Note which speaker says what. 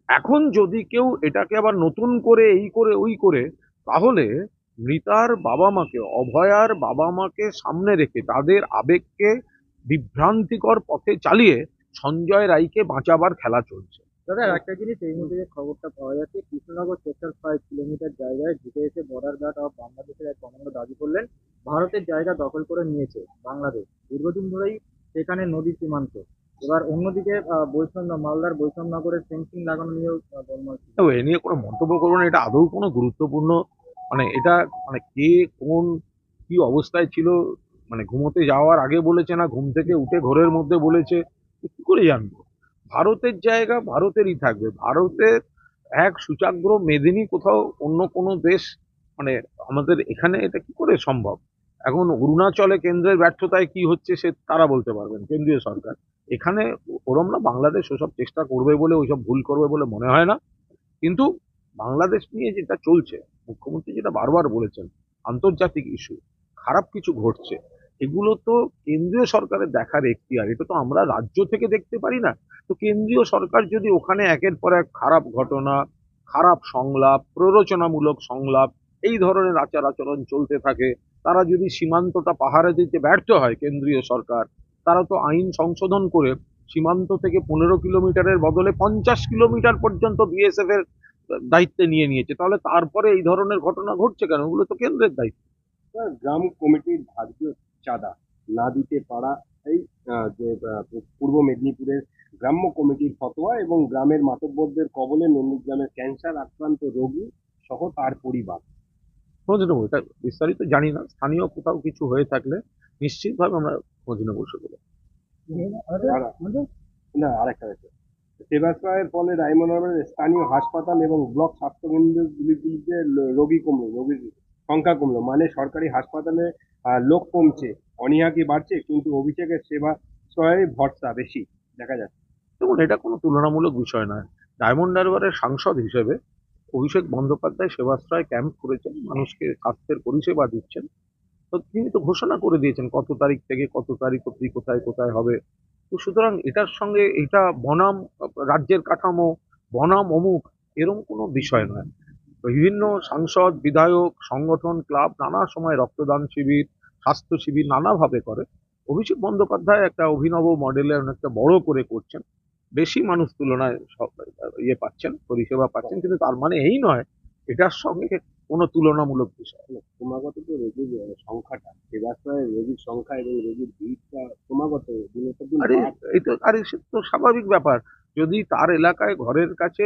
Speaker 1: এখন যদি কেউ এটাকে আবার নতুন করে এই করে ওই করে, তাহলে মৃতার বাবা মাকে, অভয়ার বাবা মাকে সামনে রেখে তাদের আবেগকে বিভ্রান্তিকর পথে চালিয়ে সঞ্জয় রায়কে বাঁচাবার খেলা চলছে।
Speaker 2: দাদা একটা জিনিস এই মুহূর্তে যে খবরটা পাওয়া যাচ্ছে, কৃষ্ণনগর সেক্টর 5 কিলোমিটার জায়গায় ঢুকে এসে বর্ডার গার্ড অফ বাংলাদেশের এক কমান্ডো দাবি করলেন ভারতের জায়গা দখল করে নিয়েছে বাংলাদেশ। দীর্ঘদিন ধরেই সেখানে নদী সীমান্ত। এবার অন্যদিকে বৈষম্য মালদার বৈষম্যনগরের ফেন্সিং লাগানো নিয়েও গোলমাল
Speaker 1: তো
Speaker 2: সৃষ্টি
Speaker 1: এ
Speaker 2: হয়েছে।
Speaker 1: নিয়ে কোনো মন্তব্য করবো না, এটা আদৌ কোনো গুরুত্বপূর্ণ, মানে এটা, মানে কে কোন কি অবস্থায় ছিল, মানে ঘুমোতে যাওয়ার আগে বলেছে না ঘুম থেকে উঠে ঘোরের মধ্যে বলেছে, কি করে জানবো? ভারতের জায়গা ভারতেরই থাকবে। ভারতের এক সূচাগ্র মেদিনী কোথাও অন্য কোনো দেশ, মানে আমাদের এখানে এটা কি করে সম্ভব? এখন অরুণাচলে কেন্দ্রের ব্যর্থতায় কি হচ্ছে সে তারা বলতে পারবেন, কেন্দ্রীয় সরকার। এখানে ওরম না, বাংলাদেশ ওসব চেষ্টা করবে বলে, ওইসব ভুল করবে বলে মনে হয় না। কিন্তু বাংলাদেশ নিয়ে যেটা চলছে, মুখ্যমন্ত্রী যেটা বারবার বলেছেন, আন্তর্জাতিক ইস্যু, খারাপ কিছু ঘটছে, এগুলো তো কেন্দ্রীয় সরকারের দেখার এখতিয়ার, এটা তো আমরা রাজ্য থেকে দেখতে পারি না। তো কেন্দ্রীয় সরকার যদি ওখানে একের পর এক খারাপ ঘটনা, খারাপ সংলাপ, প্ররোচনামূলক সংলাপ, এই ধরনের আচার আচরণ চলতে থাকে, তারা যদি সীমান্তটা পাহারা দিতে ব্যর্থ হয় কেন্দ্রীয় সরকার, তারা তো আইন সংশোধন করে সীমান্ত থেকে 15 কিলোমিটারের বদলে 50 কিলোমিটার পর্যন্ত বিএসএফ এর দায়িত্বে নিয়ে নিয়েছে, তাহলে তারপরে এই ধরনের ঘটনা ঘটছে কেন? ওগুলো তো কেন্দ্রের দায়িত্ব।
Speaker 3: গ্রাম কমিটির ধার্য চাঁদা না দিতে পারা, এই যে পূর্ব মেদিনীপুরের গ্রাম্য কমিটির ফতোয়া এবং গ্রামের মাতব্বরদের কবলে নন্দীগ্রামের ক্যান্সার আক্রান্ত রোগী সহ তার পরিবার।
Speaker 1: খোঁজ নেবো, এটা বিস্তারিত জানি না, স্থানীয় কোথাও কিছু হয়ে থাকলে নিশ্চিতভাবে আমরা খোঁজ নেবো সেগুলো।
Speaker 3: না, আরেকটা ব্যাপার, সেবাশ্রয়ের ফলে রায়মঙ্গলের স্থানীয় হাসপাতাল এবং ব্লক স্বাস্থ্যকেন্দ্রগুলিতে রোগীর সংখ্যা কমলো, মানে সরকারি হাসপাতালে লোক কমছে, অনীহা কি বাড়ছে, কিন্তু অভিষেকের সেবাশ্রয়ে ভরসা বেশি দেখা যাচ্ছে।
Speaker 1: দেখুন, এটা কোনো তুলনামূলক বিষয় নয়। ডায়মন্ড হারবারের সাংসদ হিসেবে অভিষেক বন্দ্যোপাধ্যায় সেবাশ্রয় ক্যাম্প করেছেন, মানুষকে স্বাস্থ্যের পরিষেবা দিচ্ছেন। তো তিনি তো ঘোষণা করে দিয়েছেন কত তারিখ থেকে কত তারিখ অব্দি কোথায় কোথায় হবে। তো সুতরাং এটার সঙ্গে এটা বনাম রাজ্যের কাঠামো, বনাম অমুক, এরকম কোনো বিষয় নয়। বিভিন্ন সাংসদ, বিধায়ক, সংগঠন, ক্লাব নানা সময় রক্তদান শিবির, স্বাস্থ্য শিবির নানাভাবে করে। অভিষেক বন্দ্যোপাধ্যায় একটা অভিনব মডেলে অনেকটা বড় করে করছেন, বেশি মানুষ তুলনায় ইয়ে পাচ্ছেন, পরিষেবা পাচ্ছেন, কিন্তু তার মানে এই নয় এটার সঙ্গে কোনো তুলনামূলক বিষয়।
Speaker 3: ক্রমাগত তো রোগীর সংখ্যাটা, সেবাশ্রয়ের রোগীর সংখ্যা এবং রোগীর ভিড়টা ক্রমাগত দিনের পর দিন
Speaker 1: আরে
Speaker 3: বাড়ছে।
Speaker 1: এই তো, আরে সে তো স্বাভাবিক ব্যাপার। যদি তার এলাকায় ঘরের কাছে